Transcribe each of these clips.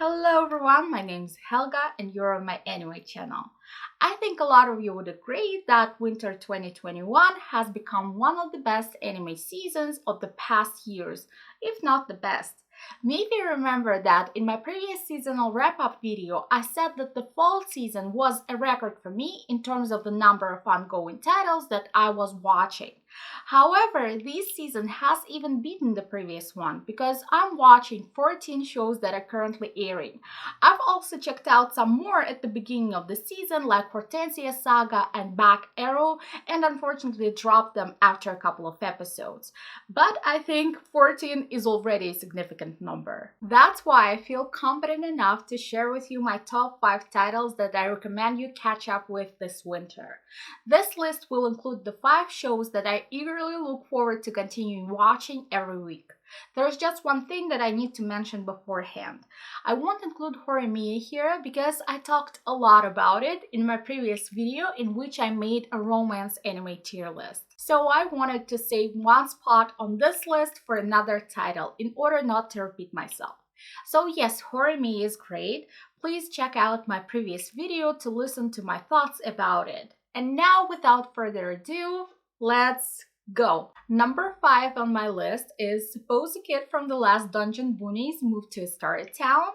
Hello everyone, my name is Helga and you're on my anime channel. I think a lot of you would agree that winter 2021 has become one of the best anime seasons of the past years, if not the best. Maybe you remember that in my previous seasonal wrap-up video, I said that the fall season was a record for me in terms of the number of ongoing titles that I was watching. However, this season has even beaten the previous one because I'm watching 14 shows that are currently airing. I've also checked out some more at the beginning of the season like Hortensia Saga and Back Arrow and unfortunately dropped them after a couple of episodes. But I think 14 is already a significant number. That's why I feel confident enough to share with you my top 5 titles that I recommend you catch up with this winter. This list will include the 5 shows that I eagerly look forward to continuing watching every week. There's just one thing that I need to mention beforehand. I won't include Horimiya here because I talked a lot about it in my previous video in which I made a romance anime tier list. So I wanted to save one spot on this list for another title in order not to repeat myself. So yes, Horimiya is great. Please check out my previous video to listen to my thoughts about it. And now, without further ado, let's go! Number 5 on my list is Suppose a Kid from the Last Dungeon Boonies Moved to a Starry Town.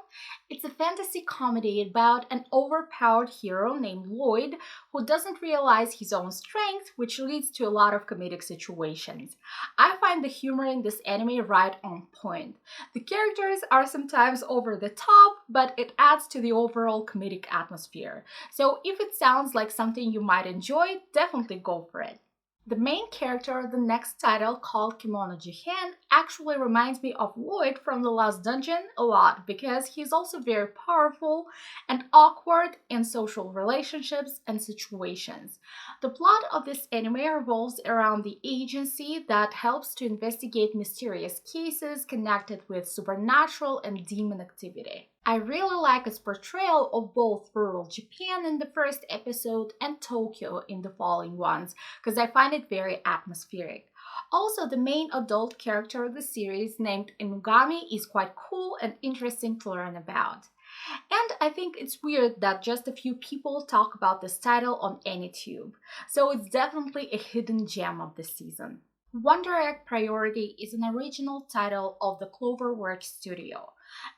It's a fantasy comedy about an overpowered hero named Lloyd who doesn't realize his own strength, which leads to a lot of comedic situations. I find the humor in this anime right on point. The characters are sometimes over the top, but it adds to the overall comedic atmosphere. So if it sounds like something you might enjoy, definitely go for it. The main character of the next title, called Kimono Jihen, actually reminds me of Lloyd from The Last Dungeon a lot because he's also very powerful and awkward in social relationships and situations. The plot of this anime revolves around the agency that helps to investigate mysterious cases connected with supernatural and demon activity. I really like its portrayal of both rural Japan in the first episode and Tokyo in the following ones, because I find it very atmospheric. Also, the main adult character of the series, named Inugami, is quite cool and interesting to learn about. And I think it's weird that just a few people talk about this title on AnyTube, so it's definitely a hidden gem of the season. Wonder Egg Priority is an original title of the Cloverworks studio.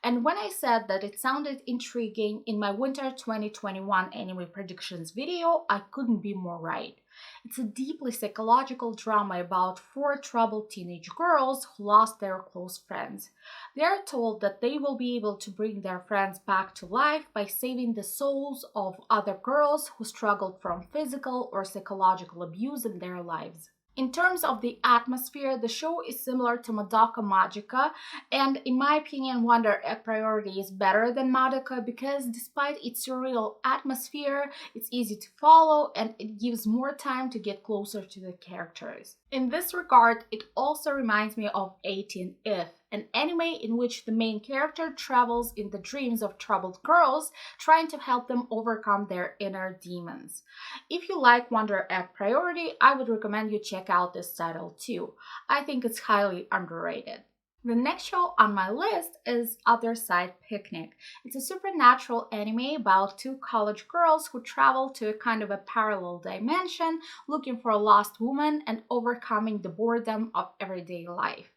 And when I said that it sounded intriguing in my Winter 2021 anime predictions video, I couldn't be more right. It's a deeply psychological drama about 4 troubled teenage girls who lost their close friends. They are told that they will be able to bring their friends back to life by saving the souls of other girls who struggled from physical or psychological abuse in their lives. In terms of the atmosphere, the show is similar to Madoka Magica, and in my opinion, Wonder Egg Priority is better than Madoka because despite its surreal atmosphere, it's easy to follow and it gives more time to get closer to the characters. In this regard, it also reminds me of 18 If, an anime in which the main character travels in the dreams of troubled girls, trying to help them overcome their inner demons. If you like Wonder Egg Priority, I would recommend you check out this title too. I think it's highly underrated. The next show on my list is Other Side Picnic. It's a supernatural anime about 2 college girls who travel to a kind of a parallel dimension looking for a lost woman and overcoming the boredom of everyday life.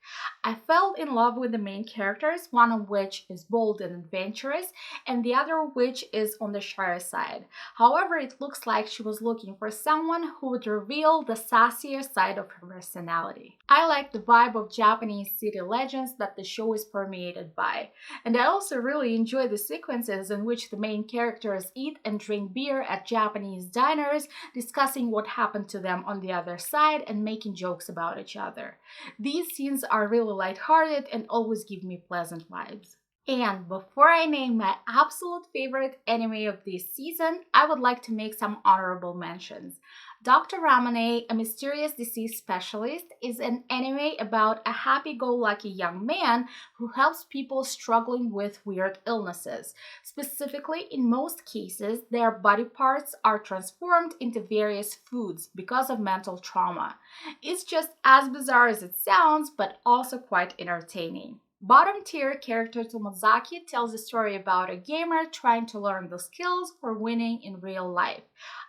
I fell in love with the main characters, one of which is bold and adventurous, and the other of which is on the shy side. However, it looks like she was looking for someone who would reveal the sassier side of her personality. I like the vibe of Japanese city legends that the show is permeated by. And I also really enjoy the sequences in which the main characters eat and drink beer at Japanese diners, discussing what happened to them on the other side and making jokes about each other. These scenes are really lighthearted and always give me pleasant vibes. And before I name my absolute favorite anime of this season, I would like to make some honorable mentions. Dr. Ramone, a mysterious disease specialist, is an anime about a happy-go-lucky young man who helps people struggling with weird illnesses. Specifically, in most cases, their body parts are transformed into various foods because of mental trauma. It's just as bizarre as it sounds, but also quite entertaining. Bottom tier character Tomozaki tells a story about a gamer trying to learn the skills for winning in real life.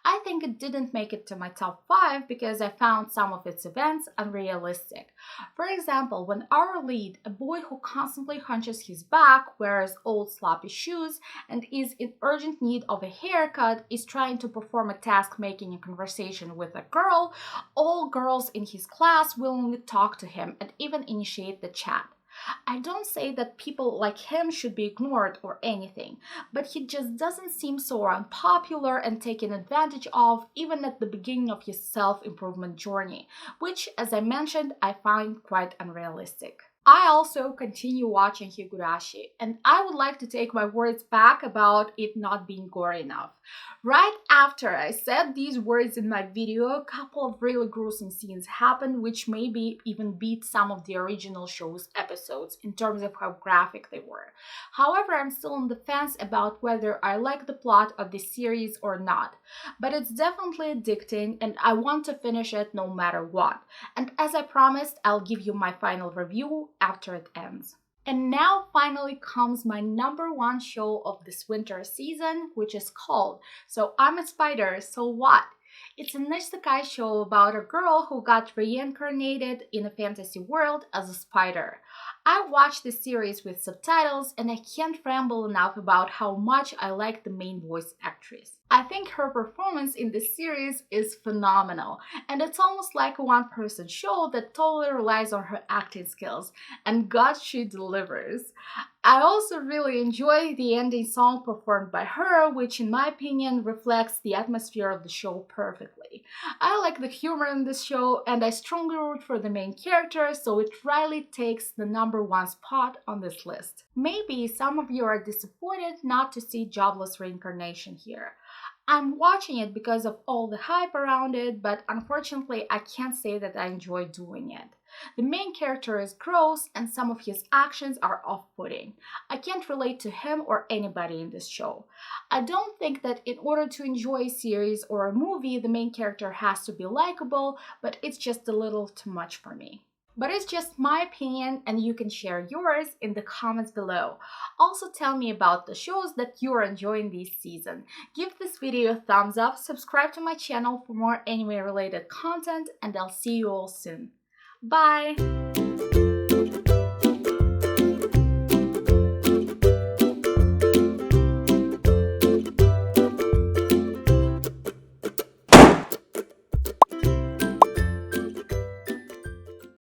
I think it didn't make it to my top 5 because I found some of its events unrealistic. For example, when our lead, a boy who constantly hunches his back, wears old sloppy shoes, and is in urgent need of a haircut, is trying to perform a task making a conversation with a girl, all girls in his class willingly talk to him and even initiate the chat. I don't say that people like him should be ignored or anything, but he just doesn't seem so unpopular and taken advantage of even at the beginning of his self-improvement journey, which, as I mentioned, I find quite unrealistic. I also continue watching Higurashi, and I would like to take my words back about it not being gory enough. Right after I said these words in my video, a couple of really gruesome scenes happened which maybe even beat some of the original show's episodes in terms of how graphic they were. However, I'm still on the fence about whether I like the plot of this series or not, but it's definitely addicting and I want to finish it no matter what. And as I promised, I'll give you my final review after it ends. And now finally comes my number 1 show of this winter season, which is called So I'm a Spider, So What? It's an isekai show about a girl who got reincarnated in a fantasy world as a spider. I watched the series with subtitles and I can't ramble enough about how much I like the main voice actress. I think her performance in this series is phenomenal, and it's almost like a one-person show that totally relies on her acting skills, and God, she delivers. I also really enjoy the ending song performed by her, which in my opinion reflects the atmosphere of the show perfectly. I like the humor in this show and I strongly root for the main character, so it rightly takes the number 1 spot on this list. Maybe some of you are disappointed not to see Jobless Reincarnation here. I'm watching it because of all the hype around it, but unfortunately I can't say that I enjoy doing it. The main character is gross and some of his actions are off-putting. I can't relate to him or anybody in this show. I don't think that in order to enjoy a series or a movie, the main character has to be likable, but it's just a little too much for me. But it's just my opinion and you can share yours in the comments below. Also tell me about the shows that you're enjoying this season. Give this video a thumbs up, subscribe to my channel for more anime related content, and I'll see you all soon. Bye!